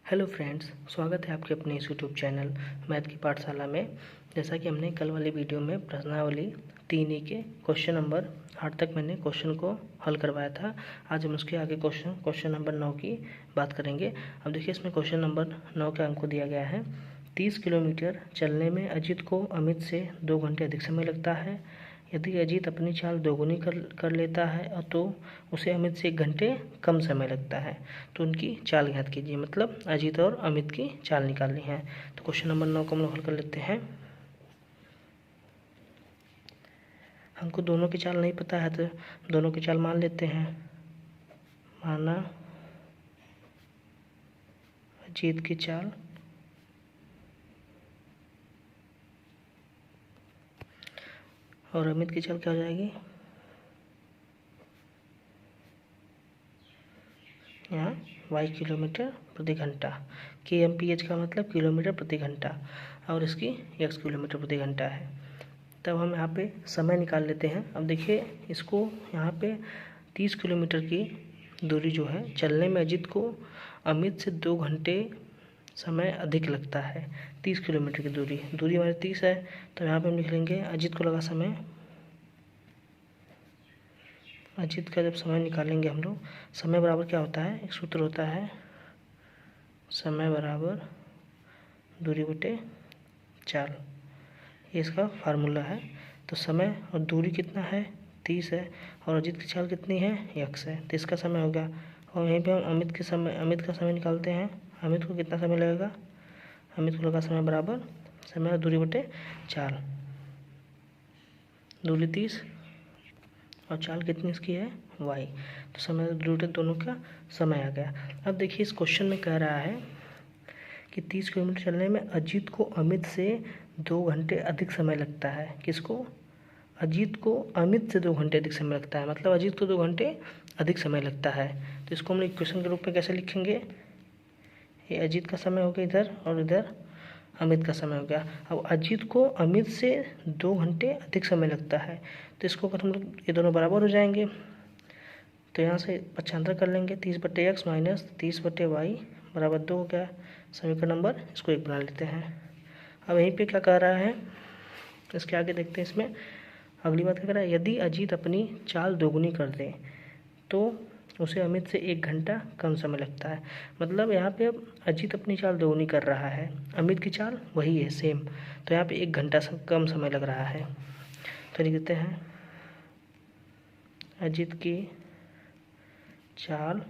Hello friends, स्वागत है आपके अपने इस यूट्यूब चैनल मैथ की पाठशाला में। जैसा कि हमने कल वाली वीडियो में प्रश्नावली 3E के क्वेश्चन नंबर 8 तक मैंने क्वेश्चन को हल करवाया था। आज हम उसके आगे क्वेश्चन नंबर 9 की बात करेंगे। अब देखिए, इसमें क्वेश्चन नंबर 9 का हमको दिया गया है। 30 किलोमीटर चलने में अजीत को अमित से 2 घंटे अधिक समय लगता है। यदि अजीत अपनी चाल दोगुनी कर लेता है तो उसे अमित से 1 घंटे कम समय लगता है। तो उनकी चाल ज्ञात कीजिए, मतलब अजीत और अमित की चाल निकालनी है। तो क्वेश्चन नंबर 9 को हम लोग हल कर लेते हैं। हमको दोनों की चाल नहीं पता है तो दोनों की चाल मान लेते हैं। माना अजीत की चाल और अमित की चाल क्या हो जाएगी, यहाँ y किलोमीटर प्रति घंटा। kmph का मतलब किलोमीटर प्रति घंटा और इसकी x किलोमीटर प्रति घंटा है। तब हम यहाँ पे समय निकाल लेते हैं। अब देखिए, इसको यहाँ पे 30 किलोमीटर की दूरी जो है चलने में अजीत को अमित से 2 घंटे समय अधिक लगता है। 30 किलोमीटर की दूरी हमारी 30 है, तो यहाँ पे हम लिख लेंगे अजीत को लगा समय। अजीत का जब समय निकालेंगे हम लोग, समय बराबर क्या होता है, एक सूत्र होता है, समय बराबर दूरी बटे चाल। ये इसका फार्मूला है। तो समय और दूरी कितना है, 30 है, और अजीत की चाल कितनी है, x है। तो इसका समय हो गया। और यहीं पे हम अमित का समय निकालते हैं। अमित को कितना समय लगेगा, अमित को लगा समय बराबर समय और दूरी बटे चाल। दूरी 30 और चाल कितनी इसकी है, y। तो समय और दूरी दोनों का समय आ गया। अब देखिए, इस क्वेश्चन में कह रहा है कि 30 किलोमीटर चलने में अजीत को अमित से 2 घंटे अधिक समय लगता है। किसको, अजीत को अमित से 2 घंटे अधिक समय लगता है, मतलब अजीत को 2 घंटे अधिक समय लगता है। तो इसको हम इक्वेशन के रूप में कैसे लिखेंगे, ये अजीत का समय हो गया इधर और इधर अमित का समय हो गया। अब अजीत को अमित से 2 घंटे अधिक समय लगता है, तो इसको अगर हम लोग, ये दोनों बराबर हो जाएंगे तो यहाँ से पक्षांतर कर लेंगे। 30/x माइनस 30/y बराबर 2 हो गया। समीकरण नंबर इसको 1 बना लेते हैं। अब यहीं पे क्या कह रहा है, इसके आगे देखते हैं। इसमें अगली बात क्या कह रहा है, यदि अजीत अपनी चाल दोगुनी कर दे तो उसे अमित से 1 घंटा कम समय लगता है। मतलब यहाँ पे अब अजीत अपनी चाल दोगुनी कर रहा है, अमित की चाल वही है सेम, तो यहाँ पे 1 घंटा कम समय लग रहा है। तो लिख देते हैं अजीत की चाल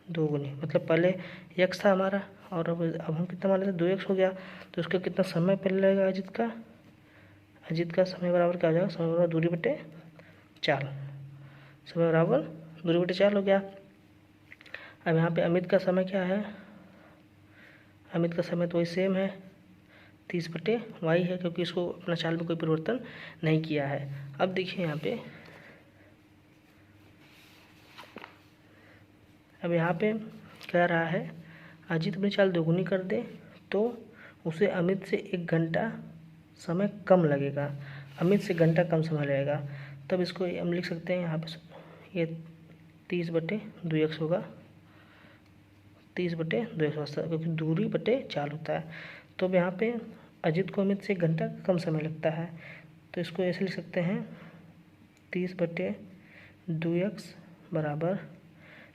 दोगुनी, मतलब पहले x था हमारा और अब हम कितना मान लेते, 2x हो गया। तो उसका कितना समय पहले लगेगा अजीत का समय बराबर क्या हो जाएगा, समय बराबर दूरी बटे चाल। समय बराबर दूरी बटे चाल हो गया। अब यहाँ पे अमित का समय क्या है, अमित का समय तो वही सेम है, 30/y है, क्योंकि इसको अपना चाल में कोई परिवर्तन नहीं किया है। अब देखिए यहाँ पे कह रहा है अजीत अपनी चाल दोगुनी कर दे तो उसे अमित से 1 घंटा समय कम लगेगा, अमित से घंटा कम समय लगेगा। तब इसको हम लिख सकते हैं यहाँ पे, ये 30/2x होगा, 30/2x होता है, क्योंकि दूरी बटे चाल होता है। तो अब यहाँ पे अजीत को अमित से 1 घंटा कम समय लगता है, तो इसको ऐसे लिख सकते हैं 30/2x बराबर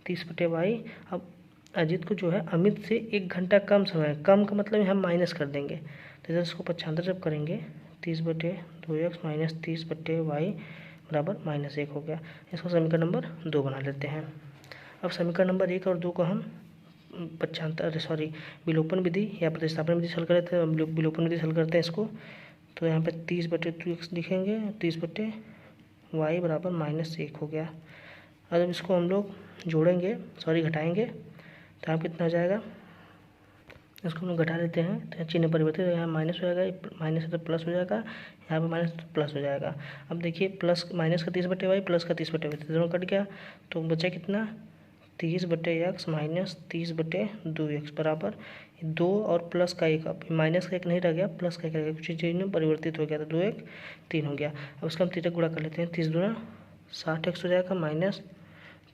30/y। अब अजीत को जो है अमित से 1 घंटा कम समय, कम का मतलब हम माइनस कर देंगे, तो इधर इसको पक्षांतर जब करेंगे 30/2x माइनस 30/y बराबर -1 हो गया। इसको समीकरण नंबर 2 बना लेते हैं। अब समीकरण नंबर 1 और 2 को हम विलोपन विधि या प्रतिस्थापन विधि से हल करते हैं। विलोपन विधि से हल करते हैं इसको, तो यहाँ पे 30/2x लिखेंगे, 30/y बराबर -1 हो गया। और जब इसको हम लोग जोड़ेंगे, घटाएंगे, तो यहाँ कितना हो जाएगा, इसको हम लोग घटा लेते हैं तो चिन्ह परिवर्तित हो, यहाँ माइनस हो जाएगा, माइनस है तो प्लस हो जाएगा, यहाँ पे माइनस तो प्लस हो जाएगा। अब देखिए, प्लस माइनस का 30/y प्लस का 30/y दोनों कट गया, तो बचा कितना, 30/x माइनस 30/2x बराबर 2 और प्लस का 1, अब माइनस का 1 नहीं रह गया, प्लस का 1 रह गया, कुछ चीज़ में परिवर्तित हो गया, तो 2 1 3 हो गया। अब उसका हम 3 गुणा कर लेते हैं, 30 दूना 60x हो जाएगा माइनस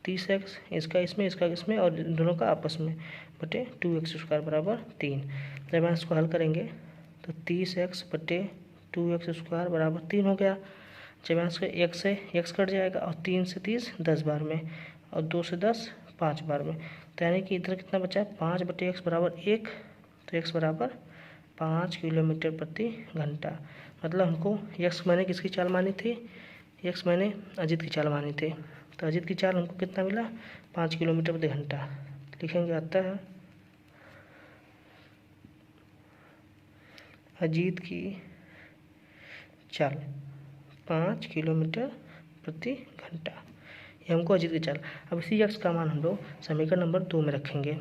30x, इसका इसमें और दोनों का आपस में, बटे 2x² बराबर 3। जब हम इसको हल करेंगे तो 30x बटे 2x² बराबर 3 हो गया। जब यहाँ से x से x कट जाएगा और 3 से 30 10 बार में और 2 से 10 5 बार में, तो यानी कि इधर कितना बचा है 5 बटे x बराबर 1, तो x बराबर 5 किलोमीटर प्रति घंटा। मतलब हमको x मैंने किसकी चाल मानी थी, x मैंने अजित की चाल मानी थी, तो अजित की चाल हमको कितना मिला 5 किलोमीटर प्रति घंटा। लिखेंगे आता है अजीत की चाल 5 किलोमीटर प्रति घंटा, ये हमको अजीत की चाल। अब इसी x का मान हम लोग समीकरण नंबर 2 में रखेंगे।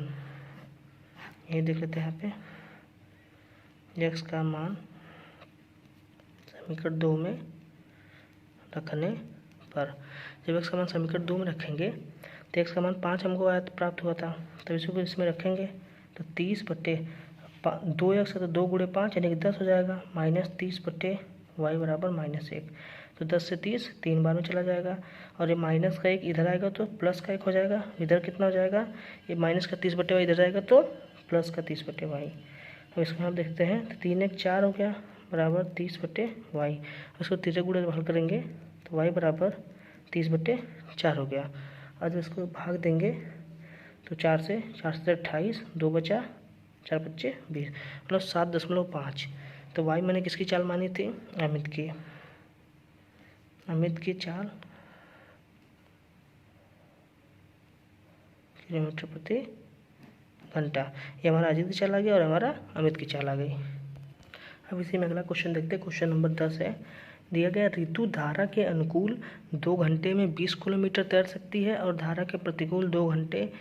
ये देख लेते हैं यहाँ पे x का मान समीकरण 2 में रखने पर, जब x का मान समीकरण 2 में रखेंगे तो x का मान 5 हमको प्राप्त हुआ था, तब इसको इसमें रखेंगे तो 30 बटे 2x है तो 2 गुणे 5 यानी कि 10 हो जाएगा, माइनस 30 बटे y बराबर -1, तो 10 से 30 3 बार में चला जाएगा और ये माइनस का 1 इधर आएगा तो प्लस का 1 हो जाएगा, इधर कितना हो जाएगा ये माइनस का 30 बटे y इधर जाएगा तो प्लस का 30 बटे y। अब इसको हम देखते हैं तो 3 1 4 हो गया बराबर 30 बटे y, उसको तीसरे गुणे हल करेंगे तो y बराबर 30 बटे 4 हो गया। और जब इसको भाग देंगे तो 4 से 28, 2 बचा 4 बच्चे 20, मतलब 7.5। तो y मैंने किसकी चाल मानी थी, अमित की चाल किलोमीटर प्रति घंटा, ये हमारा अजीत की चाल आ गया और हमारा अमित की चाल आ गई। अब इसी में अगला क्वेश्चन देखते हैं। क्वेश्चन नंबर 10 है, दिया गया ऋतु धारा के अनुकूल 2 घंटे में 20 किलोमीटर तैर सकती है और धारा के प्रतिकूल 2 घंटे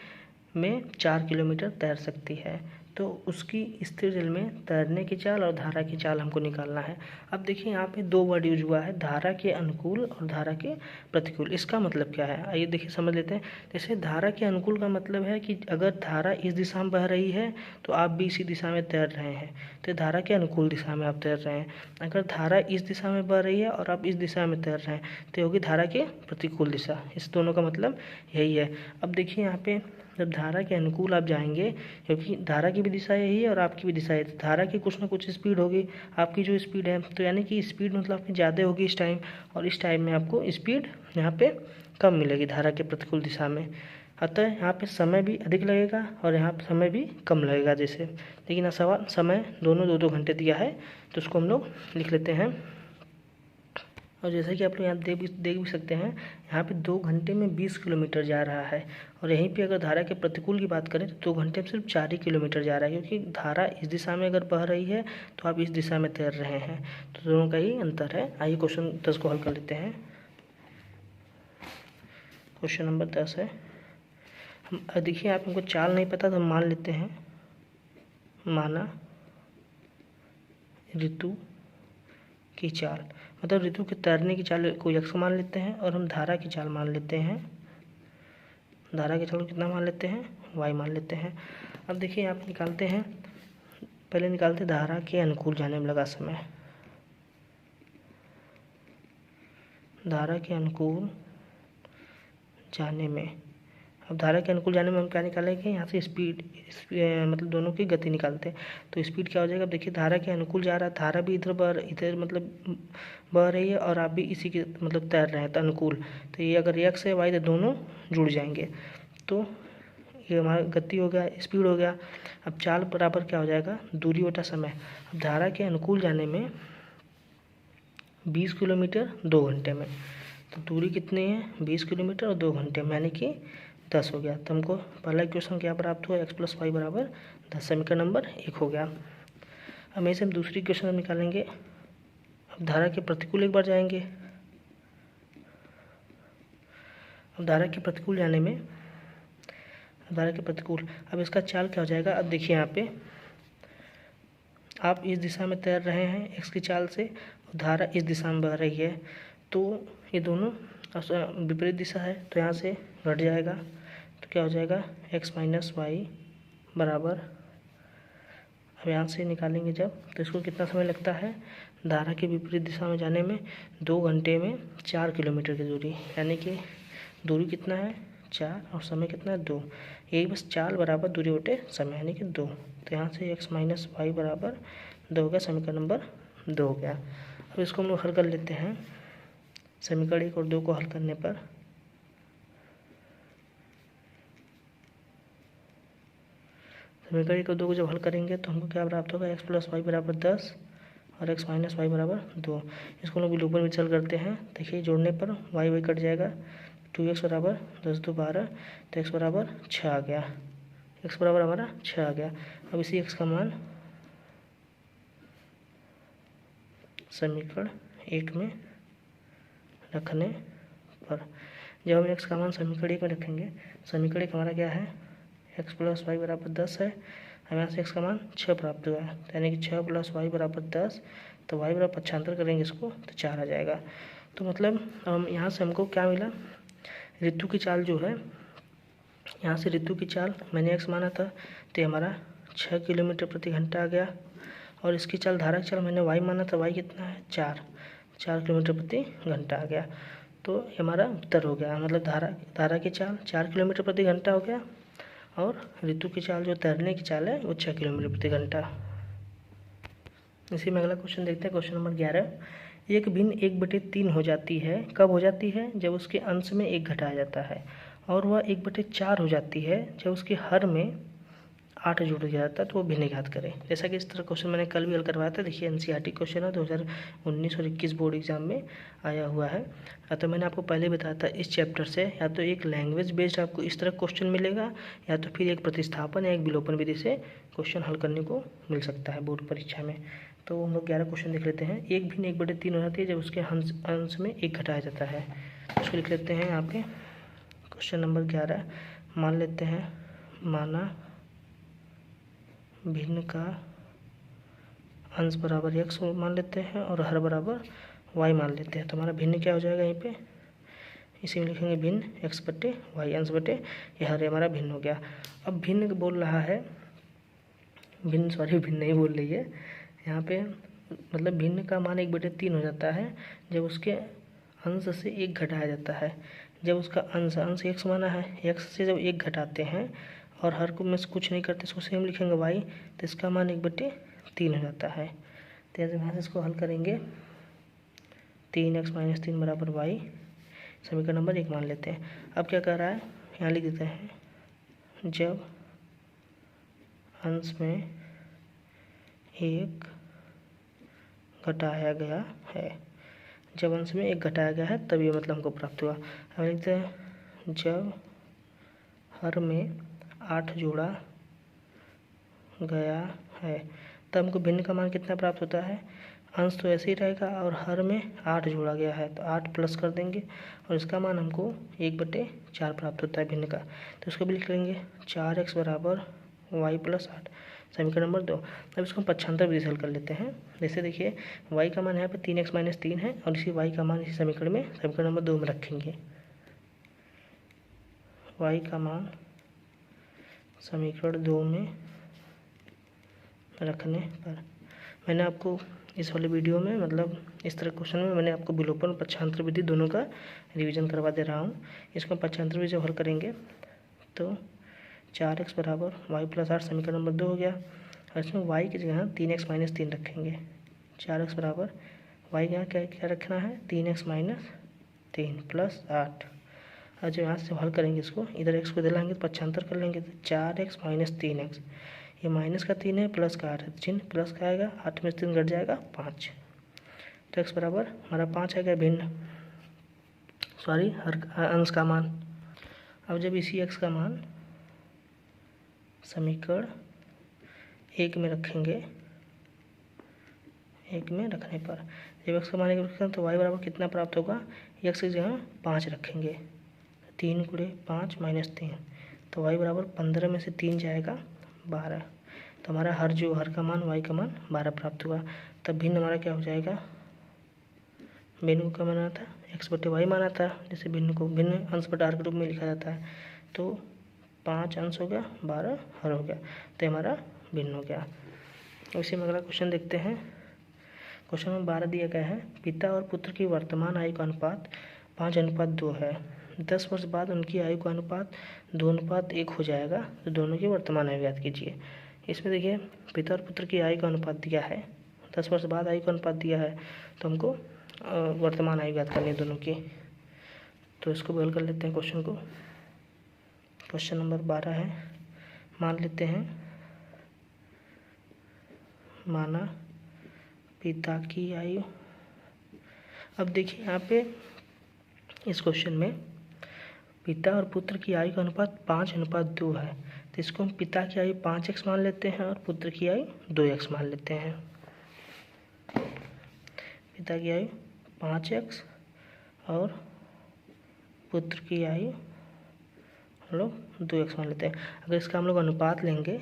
में 4 किलोमीटर तैर सकती है, तो उसकी स्थिर जल में तैरने की चाल और धारा की चाल हमको निकालना है। अब देखिए यहाँ पे 2 वर्ड यूज हुआ है, धारा के अनुकूल और धारा के प्रतिकूल। इसका मतलब क्या है, आइए देखिए समझ लेते हैं। जैसे धारा के अनुकूल का मतलब है कि अगर धारा इस दिशा में बह रही है तो आप भी इसी दिशा में तैर रहे हैं, तो धारा के अनुकूल दिशा में आप तैर रहे हैं। अगर धारा इस दिशा में बह रही है और आप इस दिशा में तैर रहे हैं तो होगी धारा के प्रतिकूल दिशा। इस दोनों का मतलब यही है। अब देखिए यहाँ पे जब धारा के अनुकूल आप जाएंगे, क्योंकि धारा की भी दिशा यही है और आपकी भी दिशा है, तो धारा की कुछ ना कुछ स्पीड होगी, आपकी जो स्पीड है, तो यानी कि स्पीड मतलब आपकी ज़्यादा होगी इस टाइम, और इस टाइम में आपको स्पीड यहाँ पे कम मिलेगी धारा के प्रतिकूल दिशा में। अतः यहाँ पे समय भी अधिक लगेगा और यहाँ पे समय भी कम लगेगा जैसे। लेकिन सवाल समय दोनों 2-2 घंटे दिया है, तो उसको हम लोग लिख लेते हैं। और जैसा कि आप लोग यहाँ देख भी सकते हैं, यहाँ पे 2 घंटे में 20 किलोमीटर जा रहा है, और यहीं पे अगर धारा के प्रतिकूल की बात करें तो 2 घंटे में सिर्फ 4 ही किलोमीटर जा रहा है, क्योंकि धारा इस दिशा में अगर बह रही है तो आप इस दिशा में तैर रहे हैं, तो दोनों का ही अंतर है। आइए क्वेश्चन 10 को हल कर लेते हैं। क्वेश्चन नंबर 10 है, हम देखिए आप हमको चाल नहीं पता तो हम मान लेते हैं, माना ऋतु की चाल, मतलब ऋतु के तैरने की चाल को x मान लेते हैं और हम धारा की चाल मान लेते हैं, धारा की चाल को कितना मान लेते हैं, y मान लेते हैं। अब देखिए यहाँ पे निकालते हैं, पहले निकालते धारा के अनुकूल जाने में लगा समय, धारा के अनुकूल जाने में। अब धारा के अनुकूल जाने में हम क्या निकालेंगे, यहाँ से स्पीड मतलब दोनों की गति निकालते हैं, तो स्पीड क्या हो जाएगा। अब देखिए धारा के अनुकूल जा रहा है, धारा भी इधर मतलब बह रही है और आप भी इसी के मतलब तैर रहे हैं, तो अनुकूल, तो ये अगर x है y तो दोनों जुड़ जाएंगे, तो ये हमारा गति हो गया, स्पीड हो गया। अब चाल बराबर क्या हो जाएगा, दूरी बटा समय। अब धारा के अनुकूल जाने में 20 किलोमीटर 2 घंटे में, तो दूरी कितनी है 20 किलोमीटर और 2 घंटे में, यानी कि 10 हो गया। तो हमको पहला इक्वेशन क्या प्राप्त हुआ, x + y बराबर 10, समीकरण नंबर 1 हो गया। अब ऐसे हम दूसरी इक्वेशन निकालेंगे। अब धारा के प्रतिकूल एक बार जाएंगे, अब धारा के प्रतिकूल जाने में, धारा के प्रतिकूल, अब इसका चाल क्या हो जाएगा। अब देखिए यहाँ पे आप इस दिशा में तैर रहे हैं x की चाल से, धारा इस दिशा में बह रही है, तो ये दोनों विपरीत दिशा है, तो यहाँ से घट जाएगा, तो क्या हो जाएगा x - y बराबर, अब यहाँ से निकालेंगे जब, तो इसको कितना समय लगता है, धारा के विपरीत दिशा में जाने में 2 घंटे में 4 किलोमीटर की दूरी, यानी कि दूरी कितना है 4 और समय कितना है 2। यही बस चाल बराबर दूरी बटे समय यानी कि 2। तो यहाँ से x माइनस वाई बराबर 2 हो गया, समीकरण नंबर 2 हो गया। अब इसको हम लोग हल कर लेते हैं। समीकरण 1 और 2 को हल करने पर समीकरण 1 और 2 को जब हल करेंगे तो हमको क्या प्राप्त होगा, x प्लस वाई बराबर 10 और x माइनस वाई बराबर 2। इसको हम लोग विलोपन विचल करते हैं। देखिए जोड़ने पर वाई वाई कट जाएगा, 2x बराबर 10 2 12, तो x बराबर 6 आ गया। x बराबर हमारा 6 आ गया। अब इसी x का मान समीकरण 1 में रखने पर, जब हम x का मान समीकरण 1 में रखेंगे, समीकरण 1 हमारा क्या है, x प्लस वाई बराबर 10 है। हमें यहाँ से x का मान 6 प्राप्त हुआ है, यानी कि 6 प्लस वाई बराबर 10, तो y बराबर पक्षांतर करेंगे इसको तो 4 आ जाएगा। तो मतलब हम यहाँ से हमको क्या मिला, ऋतु की चाल जो है, यहाँ से ऋतु की चाल मैंने x माना था तो हमारा 6 किलोमीटर प्रति घंटा आ गया, और इसकी चाल धारा की चाल मैंने y माना था, y कितना है 4 किलोमीटर प्रति घंटा आ गया। तो हमारा उत्तर हो गया, मतलब धारा की चाल 4 किलोमीटर प्रति घंटा हो गया, और ऋतु की चाल जो तैरने की चाल है वो 6 किलोमीटर प्रति घंटा। इसी में अगला क्वेश्चन देखते हैं, क्वेश्चन नंबर 11। एक भिन्न 1/3 हो जाती है, कब हो जाती है, जब उसके अंश में 1 घटाया जाता है, और वह 1/4 हो जाती है जब उसके हर में 8 जोड़ दिया जाता है, तो वो भिन्न घात करें। जैसा कि इस तरह क्वेश्चन मैंने कल भी हल करवाया था। देखिए एनसीईआरटी क्वेश्चन है, 2019 और 21 बोर्ड एग्जाम में आया हुआ है। तो मैंने आपको पहले बताया था, इस चैप्टर से या तो एक लैंग्वेज बेस्ड आपको इस तरह क्वेश्चन मिलेगा, या तो फिर एक प्रतिस्थापन या एक विलोपन विधि से क्वेश्चन हल करने को मिल सकता है बोर्ड परीक्षा में। तो हम लोग 11 क्वेश्चन देख लेते हैं। एक भिन्न 1/3 हो जाती है जब उसके अंश में 1 घटाया जाता है। उसको लिख लेते हैं यहाँ पे, क्वेश्चन नंबर 11 मान लेते हैं, माना भिन्न का अंश बराबर x मान लेते हैं और हर बराबर y मान लेते हैं। तो हमारा भिन्न क्या हो जाएगा, यहीं पे इसी में लिखेंगे भिन्न x बटे वाई, अंश बटे यह हर हमारा भिन्न हो गया। अब भिन्न बोल रहा है, भिन्न नहीं बोल रही है यहाँ पे, मतलब भिन्न का मान 1/3 हो जाता है जब उसके अंश से 1 घटाया जाता है। जब उसका अंश x माना है, x से जब 1 घटाते हैं और हर को में से कुछ नहीं करते, इसको सेम लिखेंगे y, तो इसका मान 1/3 हो जाता है। तो यहाँ से इसको हल करेंगे, 3x माइनस 3 बराबर y, समीकरण नंबर 1 मान लेते हैं। अब क्या कर रहा है, यहाँ लिख देते हैं, जब अंश में 1 घटाया गया है, जब अंश में 1 घटाया गया है तब ये मतलब हमको प्राप्त हुआ। अब लिखते हैं, जब हर में 8 जोड़ा गया है तब हमको भिन्न का मान कितना प्राप्त होता है, अंश तो ऐसे ही रहेगा और हर में 8 जोड़ा गया है तो 8 प्लस कर देंगे, और इसका मान हमको 1/4 प्राप्त होता है भिन्न का। तो इसको भी लिख लेंगे, 4x बराबर y प्लस 8, समीकरण नंबर 2। अब इसको हम पक्षांतर विधि से हल कर लेते हैं। जैसे देखिए y का मान यहाँ पे 3x माइनस 3 है, और इसी y का मान इसी समीकरण नंबर 2 में रखेंगे। y का मान समीकरण 2 में रखने पर, मैंने आपको इस वाले वीडियो में, मतलब इस तरह क्वेश्चन में मैंने आपको विलोपन और पक्षांतर विधि दोनों का रिवीजन करवा दे रहा हूँ। इसको पक्षांतर विधि से हल करेंगे तो 4x बराबर y प्लस 8, समीकरण नंबर 2 हो गया। और इसमें y की जगह 3x माइनस 3 रखेंगे। 4x बराबर y की जगह क्या रखना है, 3x माइनस 3 प्लस 8। और जो यहाँ से हल करेंगे, इसको इधर x को दिलाएंगे तो पक्षांतर कर लेंगे, तो 4x माइनस 3x, ये माइनस का 3 है, प्लस का 8 है, चिन्ह प्लस का आएगा, 8 में से 3 घट जाएगा 5, तो x बराबर हमारा 5 आएगा भिन्न, हर अंश का मान। अब जब इसी x का मान समीकरण 1 में रखेंगे, 1 में रखने पर, जब x का मान 1 में रखेंगे तो y बराबर कितना प्राप्त होगा, x की जगह 5 रखेंगे, 3 × 5 माइनस 3, तो y बराबर 15 में से 3 जाएगा 12, तो हमारा हर का मान y का मान 12 प्राप्त हुआ। तब भिन्न हमारा क्या हो जाएगा, भिन्न को क्या माना था, x बटे वाई माना था, जैसे भिन्न को भिन्न अंश बटे आर के रूप में लिखा जाता है, तो 5 अंश हो गया, 12 हर हो गया, तो हमारा भिन्न हो गया। उसी में अगला क्वेश्चन देखते हैं। क्वेश्चन नंबर 12 दिया गया है, पिता और पुत्र की वर्तमान आयु का अनुपात 5:2 है। 10 वर्ष बाद उनकी आयु का अनुपात 2:1 हो जाएगा। तो दोनों की वर्तमान आयु ज्ञात कीजिए। इसमें देखिए पिता और पुत्र की आयु का अनुपात दिया है, 10 वर्ष बाद आयु का अनुपात दिया है, तो हमको वर्तमान आयु ज्ञात करनी है दोनों की। तो इसको हल कर लेते हैं क्वेश्चन को। क्वेश्चन नंबर 12 है, मान लेते हैं माना पिता की आयु। अब देखिए यहाँ पे इस क्वेश्चन में पिता और पुत्र की आयु का अनुपात 5:2 है, तो इसको हम पिता की आयु 5x मान लेते हैं और पुत्र की आयु 2x मान लेते हैं। पिता की आयु 5x और पुत्र की आयु हम लोग 2x मान लेते हैं। अगर इसका हम लोग अनुपात लेंगे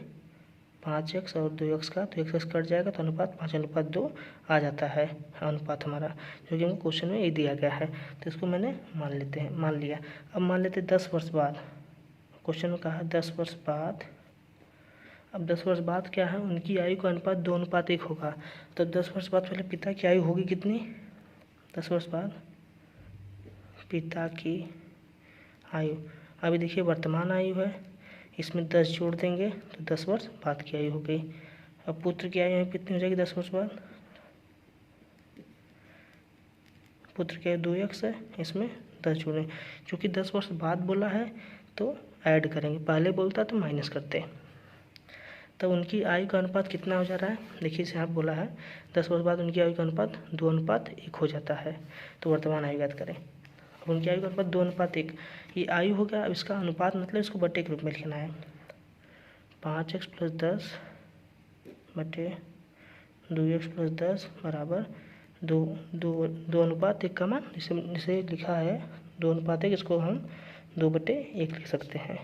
5x और 2x का, तो x कट जाएगा, तो अनुपात 5:2 आ जाता है अनुपात हमारा, जो कि हमको क्वेश्चन में ये दिया गया है। तो इसको मैंने मान लिया। अब मान लेते 10 वर्ष बाद, क्वेश्चन में कहा है 10 वर्ष बाद। अब 10 वर्ष बाद क्या है, उनकी आयु का अनुपात 2:1 होगा। तो 10 वर्ष बाद पहले पिता की आयु होगी कितनी, 10 वर्ष बाद पिता की आयु, अभी देखिए वर्तमान आयु है, इसमें 10 जोड़ देंगे तो 10 वर्ष बाद की आयु हो गई। अब पुत्र की आयु कितनी हो जाएगी 10 वर्ष बाद, पुत्र की आयु 2x है, इसमें 10 जोड़ें, क्योंकि 10 वर्ष बाद बोला है तो ऐड करेंगे, पहले बोलता तो माइनस करते। तब उनकी आयु का अनुपात कितना हो जा रहा है, देखिए इसे यहाँ बोला है 10 वर्ष बाद उनकी आयु का अनुपात 2:1 हो जाता है। तो वर्तमान आयु ज्ञात करें। अब उनकी आयु का अनुपात 2:1, ये आयु हो गया। अब इसका अनुपात मतलब इसको बटे के रूप में लिखना है, 5x + 10 बटे 2x + 10 बराबर 2:1 का मान, जिसे लिखा है 2:1, इसको हम 2/1 लिख सकते हैं,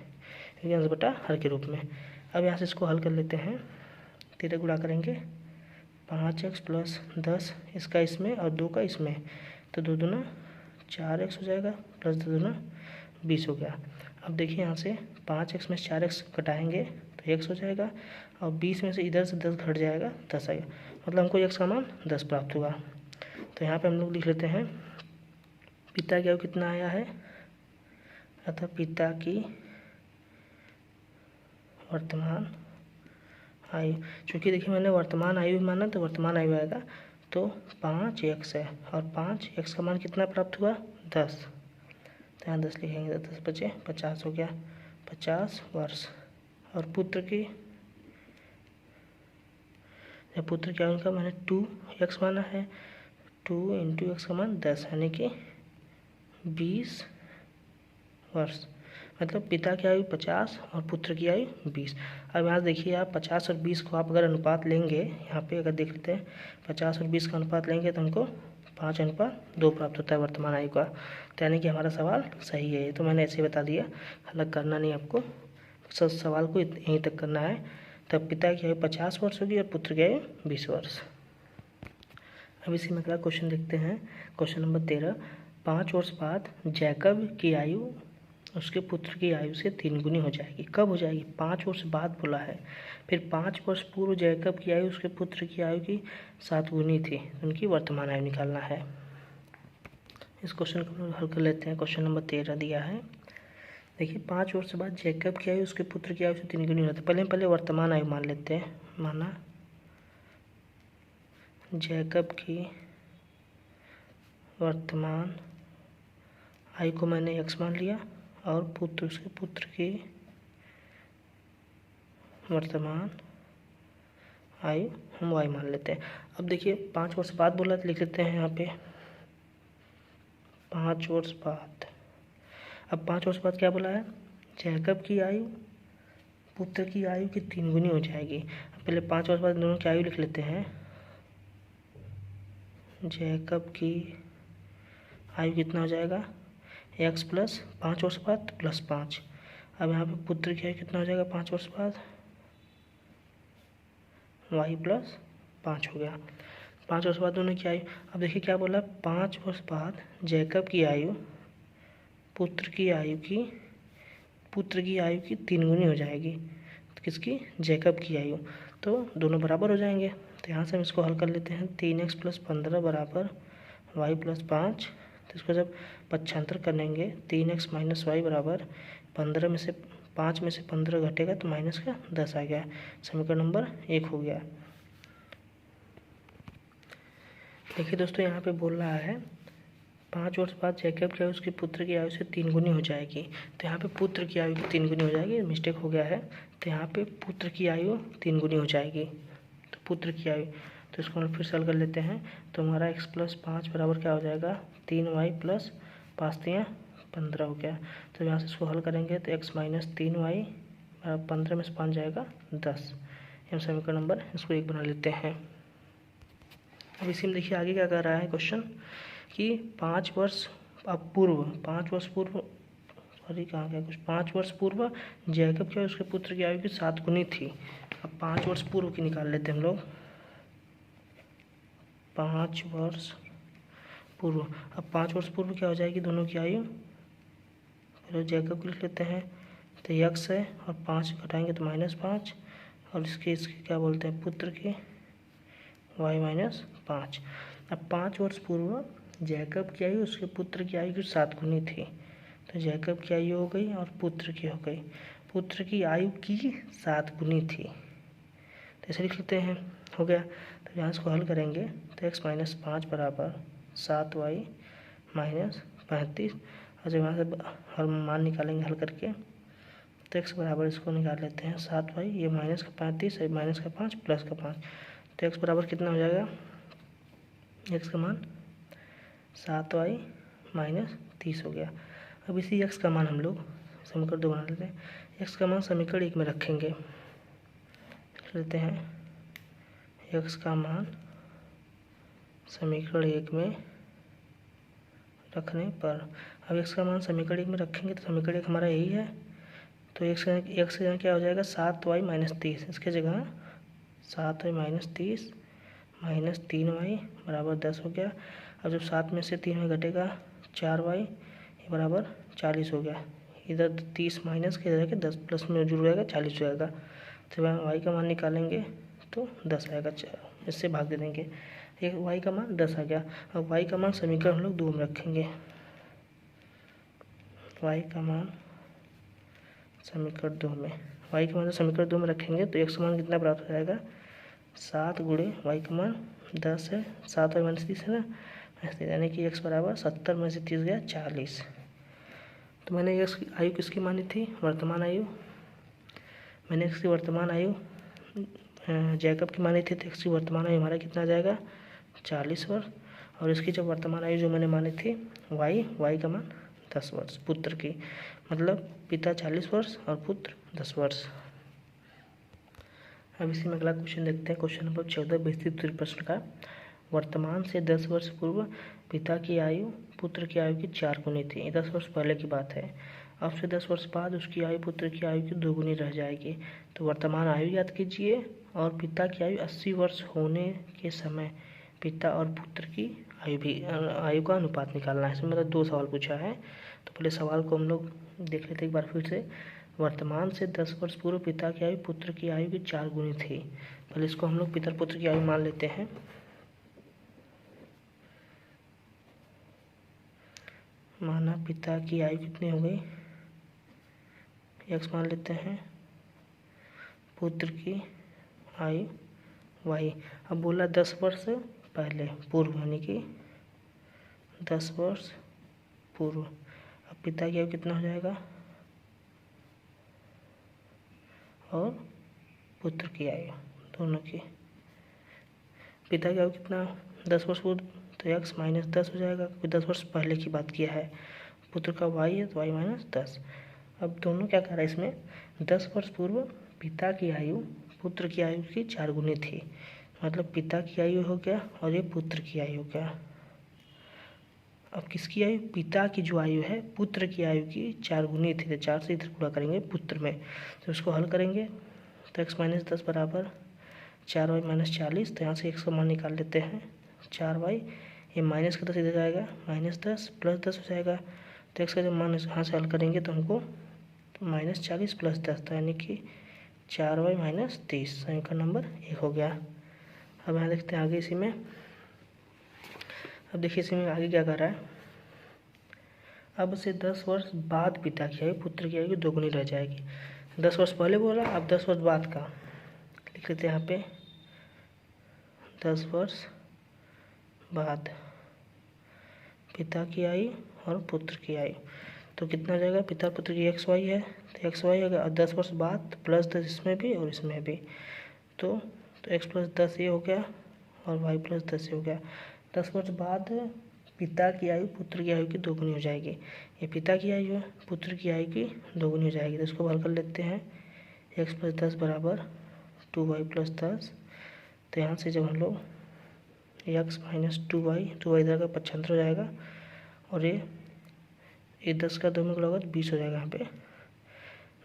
अंश बटा हर के रूप में। अब यहाँ से इसको हल कर लेते हैं, 13 गुणा करेंगे 5x + 10 इसका इसमें और 2 का इसमें, तो 2 दूना 4x हो जाएगा, प्लस 2 दूना 20 हो गया। अब देखिए यहाँ से 5x में 4x घटाएंगे तो x हो जाएगा, और 20 में से इधर से 10 घट जाएगा, 10 आएगा, मतलब हमको x का मान 10 प्राप्त हुआ। तो यहाँ पे हम लोग लिख लेते हैं पिता की आयु कितना आया है, अतः पिता की वर्तमान आयु, चूँकि देखिए मैंने वर्तमान आयु माना तो वर्तमान आयु आएगा, तो 5x है, और 5x का मान कितना प्राप्त हुआ 10, तो यहाँ 10 लिखेंगे, 10 बचे 50 हो गया, 50 वर्ष। और पुत्र की आयु का मैंने 2x माना है, 2 × x का मान 10 यानी कि 20 वर्ष, मतलब पिता की आयु 50 और पुत्र की आयु 20। अब यहाँ देखिए आप 50 और 20 को आप अगर अनुपात लेंगे, यहाँ पे अगर देख लेते हैं 50 और 20 का अनुपात लेंगे तो हमको 5:2 प्राप्त होता है वर्तमान आयु का। तो यानी कि हमारा सवाल सही है। तो मैंने ऐसे बता दिया, अलग करना नहीं आपको, सब सवाल को यहीं तक करना है। तब पिता की आयु 50 वर्ष होगी और पुत्र की आयु 20 वर्ष। अब इसी में अगला क्वेश्चन देखते हैं, क्वेश्चन नंबर 13, 5 वर्ष बाद जैकब की आयु उसके पुत्र की आयु से 3 गुनी हो जाएगी। कब हो जाएगी, 5 वर्ष बाद बोला है। फिर 5 वर्ष पूर्व जैकब की आयु उसके पुत्र की आयु की 7 गुनी थी, उनकी वर्तमान आयु निकालना है। इस क्वेश्चन को हल कर लेते हैं। क्वेश्चन नंबर 13 दिया है, देखिए 5 वर्ष बाद जैकब की आयु उसके पुत्र की आयु से 3 गुनी होती है। पहले वर्तमान आयु मान लेते हैं, माना जैकब की वर्तमान आयु को मैंने x मान लिया, और उसके पुत्र की वर्तमान आयु हम y मान लेते हैं। अब देखिए 5 वर्ष बाद बोला तो लिख लेते हैं यहाँ पे 5 वर्ष बाद। अब 5 वर्ष बाद क्या बोला है, जैकब की आयु पुत्र की आयु की 3 गुनी हो जाएगी। पहले 5 वर्ष बाद दोनों की आयु लिख लेते हैं, जैकब की आयु कितना हो जाएगा x + 5 वर्ष बाद + 5। अब यहाँ पे पुत्र की आयु कितना हो जाएगा 5 वर्ष बाद, y + 5 हो गया। 5 वर्ष बाद दोनों की आयु, अब देखिए क्या बोला, 5 वर्ष बाद जैकब की आयु पुत्र की आयु की 3 गुनी हो जाएगी। तो किसकी, जैकब की आयु, तो दोनों बराबर हो जाएंगे। तो यहाँ से हम इसको हल कर लेते हैं, 3x + 15 बराबर y + 5 तो इसको जब पक्षांतर करेंगे 3x माइनस वाई बराबर 15 में से 5 में से 15 घटेगा तो माइनस का 10 आ गया। समीकरण नंबर 1 हो गया। देखिए दोस्तों, यहाँ पे बोल रहा है 5 वर्ष बाद जैकब की आयु उसके पुत्र की आयु से 3 गुनी हो जाएगी। तो यहाँ पे पुत्र की आयु की 3 गुनी हो जाएगी, मिस्टेक हो गया है। तो यहाँ पे पुत्र की आयु 3 गुनी हो जाएगी। तो पुत्र की आयु, तो इसको हम फिर से हल कर लेते हैं। तो हमारा x प्लस 5 बराबर क्या हो जाएगा 3y प्लस 5 3 15 हो गया। तो यहाँ से इसको हल करेंगे तो x माइनस 3y 15 में से 5 जाएगा 10। हम समीकरण नंबर इसको 1 बना लेते हैं। अब इसी में देखिए आगे क्या कर रहा है क्वेश्चन कि 5 वर्ष पूर्व कहाँ गया कुछ 5 वर्ष पूर्व जैकब की उसके पुत्र की आयु की 7 गुनी थी। अब 5 वर्ष पूर्व की निकाल लेते हैं हम लोग। 5 वर्ष पूर्व, अब 5 वर्ष पूर्व क्या हो जाएगी दोनों की आयु, पहले जैकब की लिख लेते हैं। तो x है और 5 घटाएंगे तो -5 और इसके क्या बोलते हैं पुत्र की y माइनस 5। अब 5 वर्ष पूर्व जैकब की आयु उसके पुत्र की आयु की 7 गुनी थी। तो जैकब की आयु हो गई और पुत्र की हो गई, पुत्र की आयु की 7 गुनी थी। तो ऐसे लिख लेते हैं, हो गया। तो यहाँ इसको हल करेंगे तो x माइनस 5 बराबर 7y माइनस 35 और जब यहाँ से हर मान निकालेंगे हल करके तो x बराबर इसको निकाल लेते हैं 7y, ये माइनस का 35 है माइनस का 5 प्लस का 5। तो x बराबर कितना हो जाएगा, x का मान 7y माइनस 30 हो गया। अब इसी x का मान हम लोग समीकरण 2 बना लेते हैं। x का मान समीकरण 1 में रखेंगे, लेते हैं x का मान समीकरण 1 में रखने पर, अब x का मान समीकरण 1 में रखेंगे तो समीकरण 1 हमारा यही है। तो x की जगह क्या हो जाएगा 7y माइनस 30, इसके जगह 7y माइनस 30 माइनस 3y बराबर 10 हो गया। अब जब 7 में से 3y घटेगा 4y ये बराबर 40 हो गया। इधर 30 माइनस के इधर के 10 प्लस में जुड़ जाएगा 40 हो जाएगा। तो y का मान निकालेंगे तो 10 आएगा, इससे भाग दे देंगे, एक y का मान 10 आ गया। अब y का मान समीकरण हम लोग 2 में रखेंगे, y का मान समीकरण 2 में, y का मान समीकरण 2 में रखेंगे तो x का मान कितना प्राप्त हो जाएगा 7 गुणे y का मान 10 है, 7y माइनस 30 है ना, यानी कि x बराबर 70 में से 30 गया 40। तो मैंने x की आयु किसकी मानी थी, वर्तमान आयु, मैंने x की वर्तमान आयु जैकब की मानी थी। तो x की वर्तमान आयु हमारा कितना आ जाएगा 40 वर्ष, और इसकी जब वर्तमान आयु जो मैंने मानी थी y का मान 10 वर्ष पुत्र की, मतलब पिता 40 वर्ष और पुत्र 10 वर्ष। अब इसी में अगला क्वेश्चन देखते हैं, क्वेश्चन नंबर 14 विस्तृत उत्तरीय प्रश्न का। वर्तमान से 10 वर्ष पूर्व पिता की आयु पुत्र की आयु की 4 गुनी थी, ये 10 वर्ष पहले की बात है। अब से 10 वर्ष बाद उसकी आयु पुत्र की आयु की 2 गुनी रह जाएगी। तो वर्तमान आयु याद कीजिए और पिता की आयु 80 वर्ष होने के समय पिता और पुत्र की आयु का अनुपात निकालना है। इसमें मतलब 2 सवाल पूछा है। तो पहले सवाल को हम लोग देख लेते एक बार फिर से। वर्तमान से 10 वर्ष पूर्व पिता की आयु पुत्र की आयु की 4 गुनी थी। पहले इसको हम लोग पिता पुत्र की आयु मान लेते हैं। माना पिता की आयु कितनी हो गई, x मान लेते हैं, पुत्र की आयु y। अब बोला 10 वर्ष पहले पूर्व, यानी कि 10 वर्ष पूर्व। अब पिता की आयु कितना हो जाएगा और पुत्र की आयु दोनों की, पिता की आयु कितना 10 वर्ष पूर्व तो x माइनस 10 हो जाएगा, क्योंकि 10 वर्ष पहले की बात किया है। पुत्र का y है तो y माइनस 10। अब दोनों क्या कर रहा है इसमें, 10 वर्ष पूर्व पिता की आयु पुत्र की आयु की 4 गुनी थी, मतलब पिता की आयु हो गया और ये पुत्र की आयु हो गया। अब किसकी आयु, पिता की जो आयु है पुत्र की आयु की 4 गुनी थी, तो 4 से इधर पूरा करेंगे पुत्र में, तो उसको हल करेंगे तो x माइनस 10 बराबर 4y माइनस 40। तो यहाँ से x का मान निकाल लेते हैं 4y, ये माइनस का 10 इधर जाएगा माइनस 10 प्लस 10 हो जाएगा। तो x का जब मान यहाँ से हल करेंगे तो हमको माइनस 40 प्लस 10, तो यानी कि 4y माइनस 30 समीकरण नंबर 1 हो गया। अब यहाँ देखते हैं आगे इसी में। अब देखिए इसी में आगे क्या कर रहा है, अब से 10 वर्ष बाद पिता की आयु पुत्र की आयु की दोगुनी रह जाएगी। 10 वर्ष पहले बोला, अब 10 वर्ष बाद का लिख लेते हैं यहाँ पे। 10 वर्ष बाद पिता की आयु और पुत्र की आयु, तो कितना हो जाएगा? पिता पुत्र की एक्स वाई है, तो एक्स वाई अगर 10 वर्ष बाद प्लस 10 इसमें भी और इसमें भी, तो एक्स प्लस 10 ये हो गया और वाई प्लस 10 ये हो गया। 10 वर्ष बाद पिता की आयु पुत्र की आयु की दोगुनी हो जाएगी। ये पिता की आयु है, पुत्र की आयु की दोगुनी हो जाएगी, तो इसको हल कर लेते हैं। एक्स प्लस 10 बराबर 2y प्लस 10। तो यहाँ से जब हम लोग एक्स माइनस 2y इधर का पक्षांतर हो जाएगा और ये 10 का 2 में होगा तो 20 हो जाएगा। यहाँ पे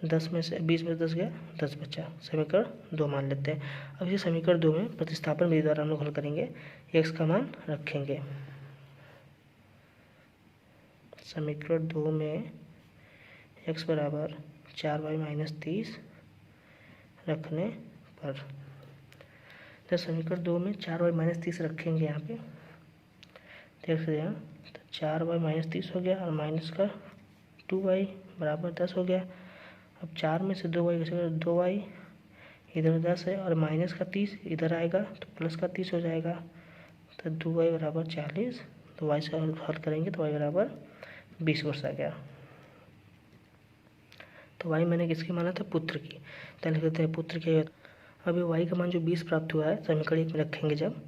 10 में से 20 में 10 गया, 10 बचा। समीकरण 2 मान लेते हैं। अब इसे समीकरण 2 में प्रतिस्थापन विधि द्वारा हम लोग हल करेंगे, एक्स का मान रखेंगे। समीकरण 2 में एक्स बराबर 4y माइनस 30 रखने पर, तो समीकरण 2 में 4y माइनस 30 रखेंगे यहाँ पे, देख सकते हैं। तो 4y माइनस 30 हो गया और माइनस का 2y बराबर 10 हो गया। अब 4 में से 2y बचेगा, 2y इधर 10 है और माइनस का 30 इधर आएगा तो प्लस का 30 हो जाएगा। तो 2y बराबर 40, तो y से हल करेंगे तो y बराबर 20 वर्ष आ गया। तो y मैंने किसकी माना था? पुत्र की। तो लिख देते हैं पुत्र की। अभी y का मान जो 20 प्राप्त हुआ है समीकरण 1 में रखेंगे जब,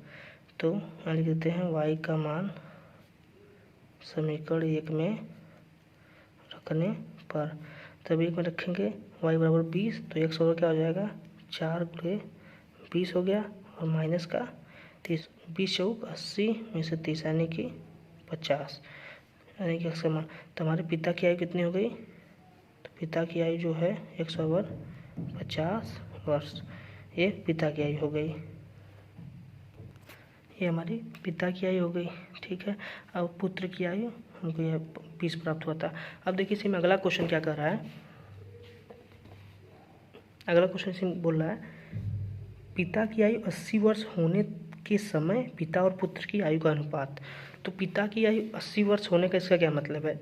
तो यहाँ लिख देते हैं y का मान समीकरण 1 में रखने पर, तब 1 में रखेंगे y बराबर 20, तो x और क्या हो जाएगा? 4 गुणे 20 हो गया और माइनस का 30, 20 चौक 80 में से 30 यानी कि 50, यानी कि x का मान। तो हमारे पिता की आयु कितनी हो गई? तो पिता की आयु जो है 150 वर्ष, ये पिता की आयु हो गई। ये हमारी पिता की आयु हो गई, ठीक है। अब पुत्र की आयु हमको यह 20 प्राप्त हुआ था। अब देखिए इसमें अगला क्वेश्चन क्या कर रहा है। अगला क्वेश्चन इसमें बोल रहा है पिता की आयु 80 वर्ष होने के समय पिता और पुत्र की आयु का अनुपात। तो पिता की आयु 80 वर्ष होने का इसका क्या मतलब है?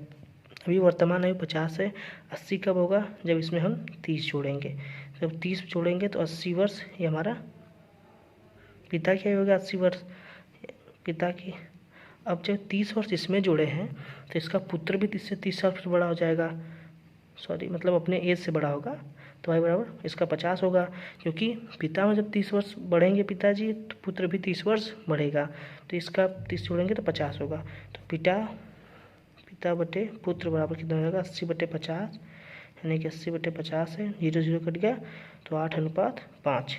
अभी वर्तमान आयु 50 है, 80 कब होगा? जब इसमें हम 30 जोड़ेंगे। जब 30 जोड़ेंगे तो 80 वर्ष ये हमारा पिता की आयु होगा 80 वर्ष पिता की। अब जब 30 वर्ष इसमें जोड़े हैं तो इसका पुत्र भी 30 साल से बड़ा हो जाएगा, मतलब अपने एज से बड़ा होगा, तो y बराबर इसका 50 होगा, क्योंकि पिता में जब 30 वर्ष बढ़ेंगे पिताजी तो पुत्र भी 30 वर्ष बढ़ेगा, तो इसका 30 जोड़ेंगे तो 50 होगा। तो पिता बटे पुत्र बराबर कितना हो जाएगा? 80/50, यानी कि 80/50 है, 0 0 कट गया तो 8:5,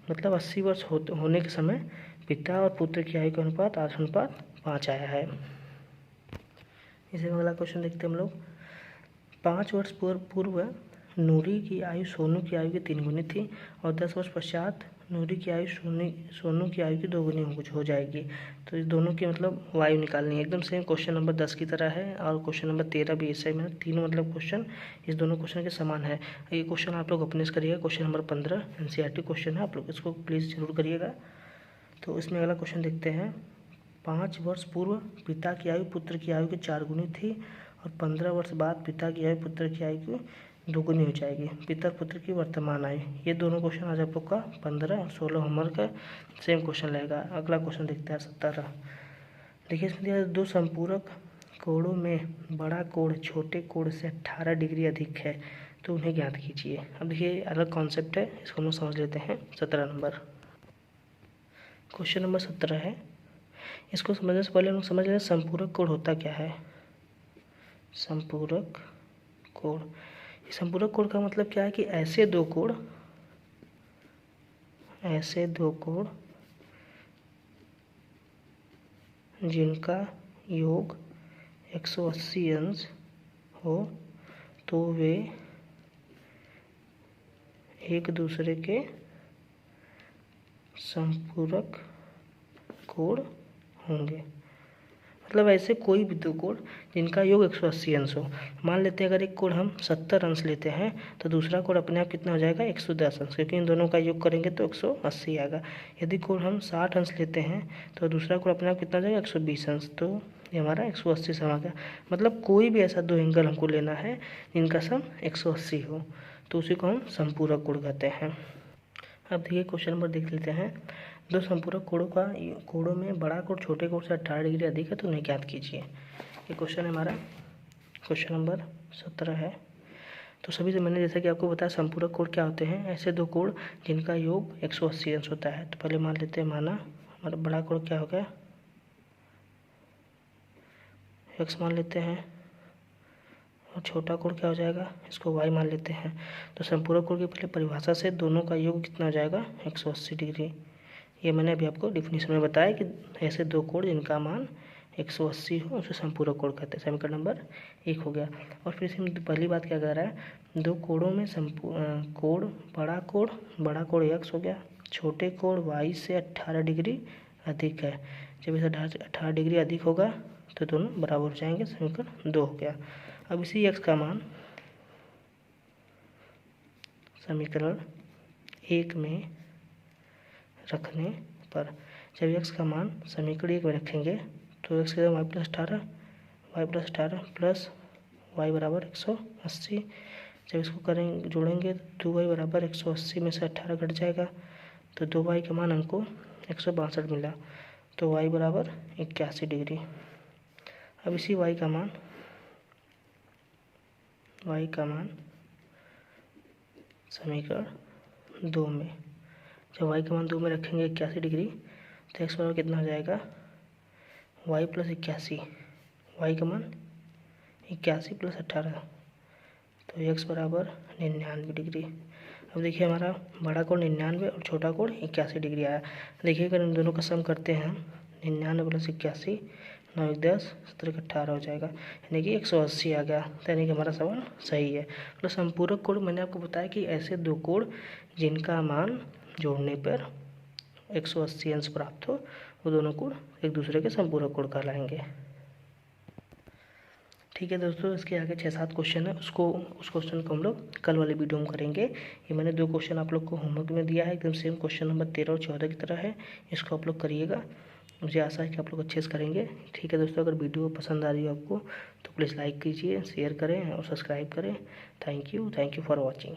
मतलब 80 वर्ष होने के समय पिता और पुत्र की आयु का अनुपात 8:5 आया है। इसे अगला क्वेश्चन देखते हैं हम लोग। 5 वर्ष पूर्व नूरी की आयु सोनू की आयु की 3 गुनी थी और 10 वर्ष पश्चात नूरी की आयु सोनू की आयु की 2 गुनी हो जाएगी। तो इस दोनों की मतलब वायु निकालनी है। एकदम सेम क्वेश्चन नंबर 10 की तरह है और क्वेश्चन नंबर 13 भी ऐसे में, तीनों मतलब क्वेश्चन इस दोनों क्वेश्चन के समान है। ये क्वेश्चन आप लोग अपने से करिएगा। क्वेश्चन नंबर 15 NCERT क्वेश्चन है, आप लोग इसको प्लीज़ जरूर करिएगा। तो इसमें अगला क्वेश्चन देखते हैं। 5 वर्ष पूर्व पिता की आयु पुत्र की आयु की 4 गुनी थी और 15 वर्ष बाद पिता की आयु पुत्र की आयु की 2 गुनी हो जाएगी। पिता पुत्र की वर्तमान आयु, ये दोनों क्वेश्चन आज आप लोग का 15 और 16 होमवर्क का सेम क्वेश्चन रहेगा। अगला क्वेश्चन देखते हैं 17। देखिए इसमें दिया 2 संपूरक कोणों में बड़ा कोण छोटे कोण से 18 डिग्री अधिक है, तो उन्हें ज्ञात कीजिए। अब देखिए अलग कॉन्सेप्ट है, इसको हम लोग समझ लेते हैं। 17 नंबर क्वेश्चन नंबर 17 है। इसको समझने से पहले हम लोग समझ लें संपूरक कोण होता क्या है। संपूरक कोण, संपूरक कोण का मतलब क्या है कि ऐसे दो कोण जिनका योग 180 अंश हो तो वे एक दूसरे के संपूरक कोण होंगे। मतलब ऐसे कोई भी दो कोण जिनका योग 180 अंश हो। मान लेते हैं अगर एक कोण हम 70 अंश लेते हैं तो दूसरा कोण अपने आप कितना हो जाएगा 110 अंश, क्योंकि इन दोनों का योग करेंगे तो 180 आएगा। यदि कोण हम 60 अंश लेते हैं तो दूसरा कोण अपने आप कितना हो जाएगा 120 अंश, तो ये हमारा 180 सम आ गया। मतलब कोई भी ऐसा दो एंगल हमको लेना है जिनका सम 180 हो तो उसी को हम समपूरक कोण कहते हैं। अब देखिए क्वेश्चन नंबर देख लेते हैं। दो संपूरक कोणों में बड़ा कोण छोटे कोण से 18 डिग्री अधिक है तो उन्हें ज्ञात कीजिए। ये क्वेश्चन है हमारा, क्वेश्चन नंबर 17 है। तो सभी से मैंने जैसा कि आपको बताया संपूरक कोण क्या होते हैं, ऐसे दो कोण जिनका योग 180 अंश होता है। तो पहले मान लेते हैं, माना हमारा बड़ा कोण क्या हो गया x मान लेते हैं और छोटा कोण क्या हो जाएगा, इसको y मान लेते हैं। तो संपूरक कोण की पहले परिभाषा से दोनों का योग कितना हो जाएगा 180 डिग्री। ये मैंने अभी आपको डिफिनीशन में बताया कि ऐसे दो कोण जिनका मान 180 हो उसे संपूरक कोण कहते हैं। समीकरण नंबर 1 हो गया। और फिर इसमें पहली बात क्या कह रहा है, दो कोणों में कोण बड़ा कोण x हो गया, छोटे कोण y से 18 डिग्री अधिक है। जब इसे 18 डिग्री अधिक होगा तो दोनों बराबर हो जाएंगे। समीकरण 2 हो गया। अब इसी x का मान समीकरण 1 में रखने पर, जब x का मान समीकरण 1 में रखेंगे तो x के y प्लस 18 प्लस y बराबर 180। जब इसको करेंगे जोड़ेंगे तो 2y बराबर 180 में से 18 घट जाएगा तो 2y का मान हमको 162 मिला, तो y बराबर 81 डिग्री। अब इसी y का मान समीकरण 2 में, जब y का मान 2 में रखेंगे 81 डिग्री तो x बराबर कितना हो जाएगा y प्लस 81, y का मान 81 प्लस 18 तो x बराबर 99 डिग्री। अब देखिए हमारा बड़ा कोण 99 और छोटा कोण 81 डिग्री आया। देखिए अगर इन दोनों का सम करते हैं 99 प्लस 81 9 10 17 18 हो जाएगा, यानी कि 180 आ गया। यानी कि हमारा सवाल सही है। तो संपूरक कोण मैंने आपको बताया कि ऐसे दो कोण जिनका मान जोड़ने पर 180 अंश प्राप्त हो वो दोनों कोण एक दूसरे के संपूरक कोण कहलाएंगे। ठीक है दोस्तों, इसके आगे 6-7 क्वेश्चन है, उस क्वेश्चन को हम लोग कल वाले वीडियो में करेंगे। ये मैंने 2 क्वेश्चन आप लोग को होमवर्क में दिया है, एकदम सेम क्वेश्चन नंबर 13 और 14 की तरह है। इसको आप लोग करिएगा, मुझे आशा है कि आप लोग अच्छे से करेंगे। ठीक है दोस्तों, अगर वीडियो पसंद आ रही हो आपको तो प्लीज़ लाइक कीजिए, शेयर करें और सब्सक्राइब करें। Thank you for watching.